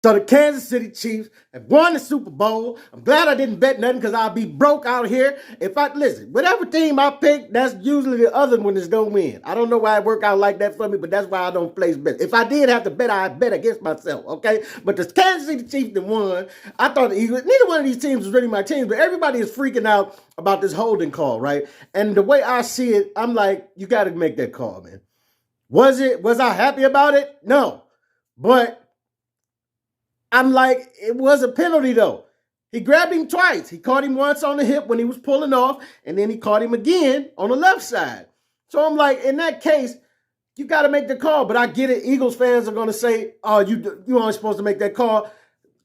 So the Kansas City Chiefs have won the Super Bowl. I'm glad I didn't bet nothing because I'll be broke out here. If I listen, whatever team I pick, that's usually the other one is gonna win. I don't know why it worked out like that for me, but that's why I don't place bets. If I did have to bet, I'd bet against myself. Okay, but the Kansas City Chiefs that won. I thought the Eagles. Neither one of these teams was really my teams, but everybody is freaking out about this holding call, right? And the way I see it, I'm like, you got to make that call, man. Was I happy about it? No, but I'm like, it was a penalty though. He grabbed him twice. He caught him once on the hip when he was pulling off, and then he caught him again on the left side. So I'm like, in that case, you got to make the call. But I get it. Eagles fans are going to say, oh, you aren't supposed to make that call.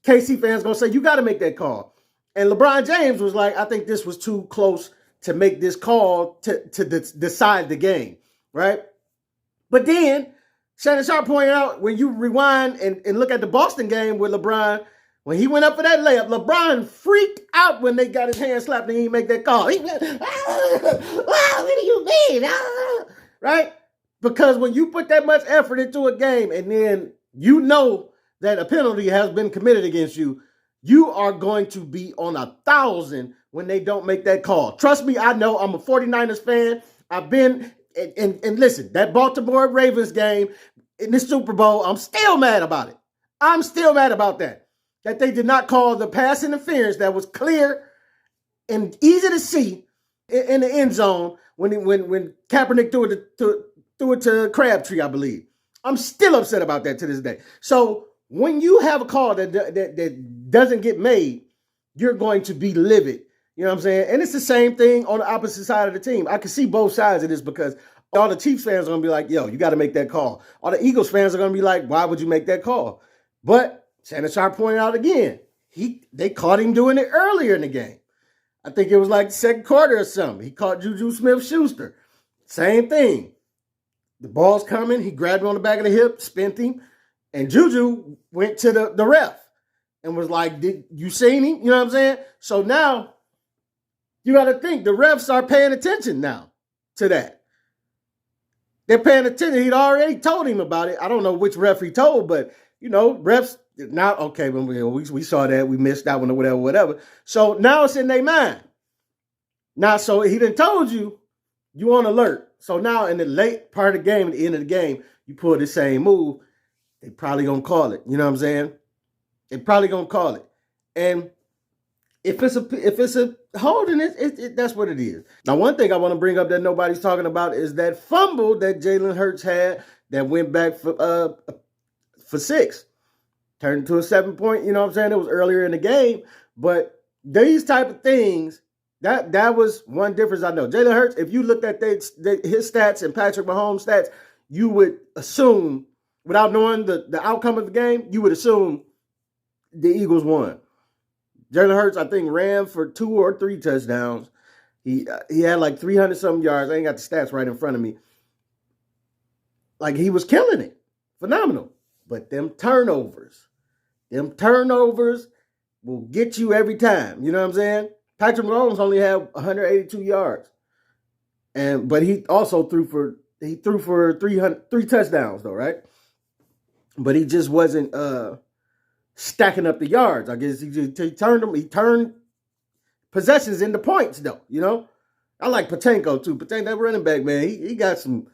KC fans are going to say, you got to make that call. And LeBron James was like, I think this was too close to make this call to decide the game, right? But then Shannon Sharp pointed out, when you rewind and look at the Boston game with LeBron, when he went up for that layup, LeBron freaked out when they got his hand slapped and he didn't make that call. He went, what do you mean? Right? Because when you put that much effort into a game and then you know that a penalty has been committed against you, you are going to be on 1,000 when they don't make that call. Trust me, I know. I'm a 49ers fan. I've been... And listen, that Baltimore Ravens game in the Super Bowl, I'm still mad about it. I'm still mad about that. That they did not call the pass interference that was clear and easy to see in the end zone when Kaepernick threw it to Crabtree, I believe. I'm still upset about that to this day. So when you have a call that doesn't get made, you're going to be livid. You know what I'm saying? And it's the same thing on the opposite side of the team. I can see both sides of this because all the Chiefs fans are going to be like, yo, you got to make that call. All the Eagles fans are going to be like, why would you make that call? But Shannon Sharp pointed out again, they caught him doing it earlier in the game. I think it was like the second quarter or something. He caught Juju Smith-Schuster. Same thing. The ball's coming. He grabbed him on the back of the hip, spent him, and Juju went to the ref and was like, did you see him? You know what I'm saying? So now, you got to think, the refs are paying attention now to that. They're paying attention. He'd already told him about it. I don't know which ref he told, but, refs, now, okay, we saw that. We missed that one or whatever. So now it's in their mind. Now, so he done told you, you on alert. So now in the late part of the game, at the end of the game, you pull the same move, they probably going to call it. You know what I'm saying? They probably going to call it. And if it's a holding, that's what it is. Now, one thing I want to bring up that nobody's talking about is that fumble that Jalen Hurts had that went back for 6. Turned into a 7-point, you know what I'm saying? It was earlier in the game. But these type of things, that was one difference I know. Jalen Hurts, if you looked at his stats and Patrick Mahomes' stats, you would assume, without knowing the outcome of the game, you would assume the Eagles won. Jalen Hurts, I think, ran for 2 or 3 touchdowns. He had like 300-something yards. I ain't got the stats right in front of me. Like, he was killing it. Phenomenal. But them turnovers will get you every time. You know what I'm saying? Patrick Mahomes only had 182 yards. But he also threw for 3 touchdowns, though, right? But he just wasn't stacking up the yards. I guess he turned possessions into points, though, I like Patenko, too. Patenko, that running back, man, he got some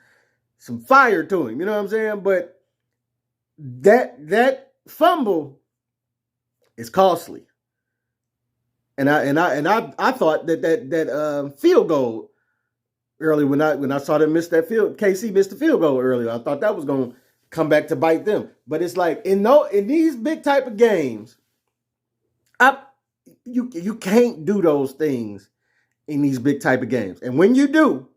fire to him, you know what I'm saying? But that fumble is costly. And I thought that field goal early when I saw them miss that KC missed the field goal earlier. I thought that was going to come back to bite them. But it's like in these big type of games, you can't do those things in these big type of games. And when you do,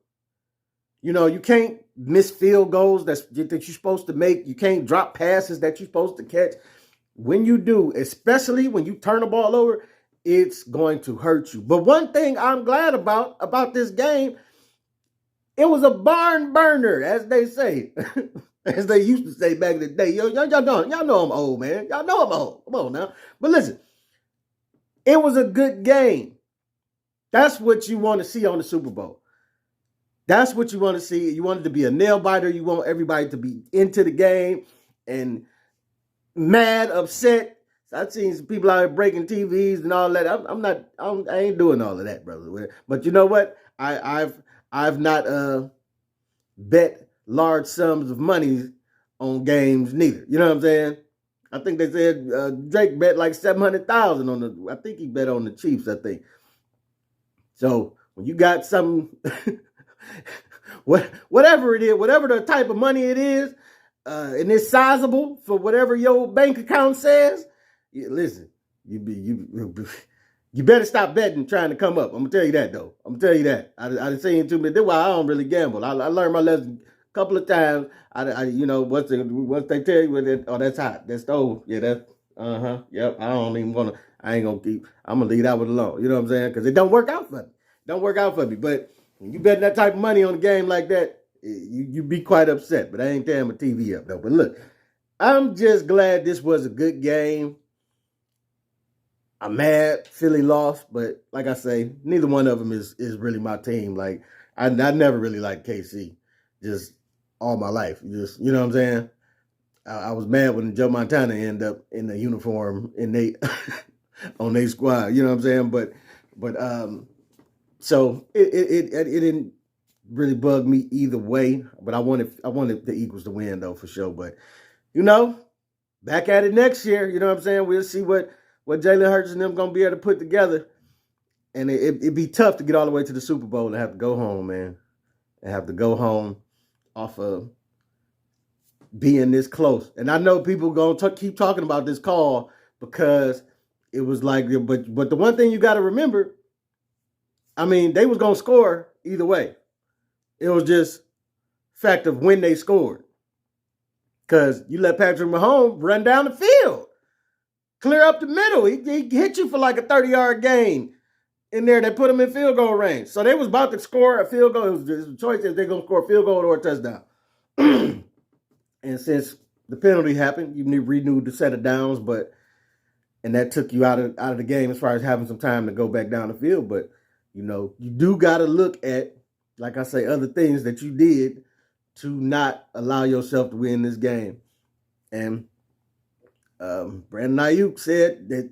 you can't miss field goals that you're supposed to make. You can't drop passes that you're supposed to catch. When you do, especially when you turn the ball over, it's going to hurt you. But one thing I'm glad about this game, it was a barn burner, as they say. As they used to say back in the day. Y'all know I'm old, man. Y'all know I'm old. Come on now. But listen, it was a good game. That's what you want to see on the Super Bowl. That's what you want to see. You want it to be a nail biter. You want everybody to be into the game and mad, upset, I've seen some people out here breaking TVs and all that. I ain't doing all of that, brother. But you know what? I've not bet large sums of money on games neither. You know what I'm saying? I think they said Drake bet like 700,000 on the. I think he bet on the Chiefs. I think. So when you got some, whatever it is, whatever the type of money it is, and it's sizable for whatever your bank account says, listen, you better stop betting trying to come up. I'm gonna tell you that though. I'm gonna tell you that. I seen too many. That's why I don't really gamble. I learned my lesson a couple of times. Once they tell you oh, that's hot, that's stove. Yeah, that's yep. I don't even wanna. I ain't gonna keep. I'm gonna leave that one alone. You know what I'm saying? Because it don't work out for me. Don't work out for me. But when you betting that type of money on a game like that, you be quite upset. But I ain't tearing my TV up though. But look, I'm just glad this was a good game. I'm mad Philly lost, but like I say, neither one of them is really my team. Like I never really liked KC, just all my life. Just you know what I'm saying. I was mad when Joe Montana ended up in the uniform in they on their squad. You know what I'm saying. But so it didn't really bug me either way. But I wanted the Eagles to win though for sure. But back at it next year. You know what I'm saying. We'll see what Jalen Hurts and them going to be able to put together. And it'd be tough to get all the way to the Super Bowl and have to go home, man. And have to go home off of being this close. And I know people going to keep talking about this call because it was like, but the one thing you got to remember, I mean, they was going to score either way. It was just fact of when they scored. Because you let Patrick Mahomes run down the field. Clear up the middle. He hit you for like a 30-yard gain in there that put him in field goal range. So they was about to score a field goal. It was just a choice if they're going to score a field goal or a touchdown. And since the penalty happened, you renewed the set of downs, and that took you out of the game as far as having some time to go back down the field. But, you do got to look at, like I say, other things that you did to not allow yourself to win this game. And Brandon Ayuk said that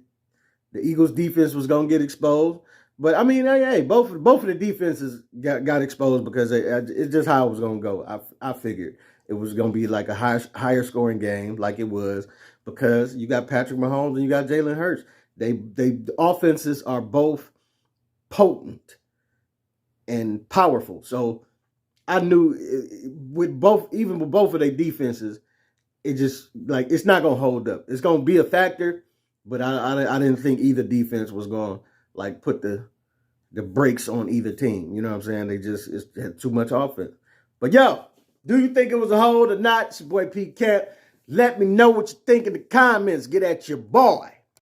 the Eagles' defense was going to get exposed. But, I mean, hey, both of the defenses got exposed because it's just how it was going to go. I figured it was going to be like a higher scoring game like it was because you got Patrick Mahomes and you got Jalen Hurts. The offenses are both potent and powerful. So I knew with both of their defenses, it just like it's not gonna hold up. It's gonna be a factor, but I didn't think either defense was gonna like put the brakes on either team. You know what I'm saying? They just had too much offense. But do you think it was a hold or not? It's your boy Pete Camp. Let me know what you think in the comments. Get at your boy.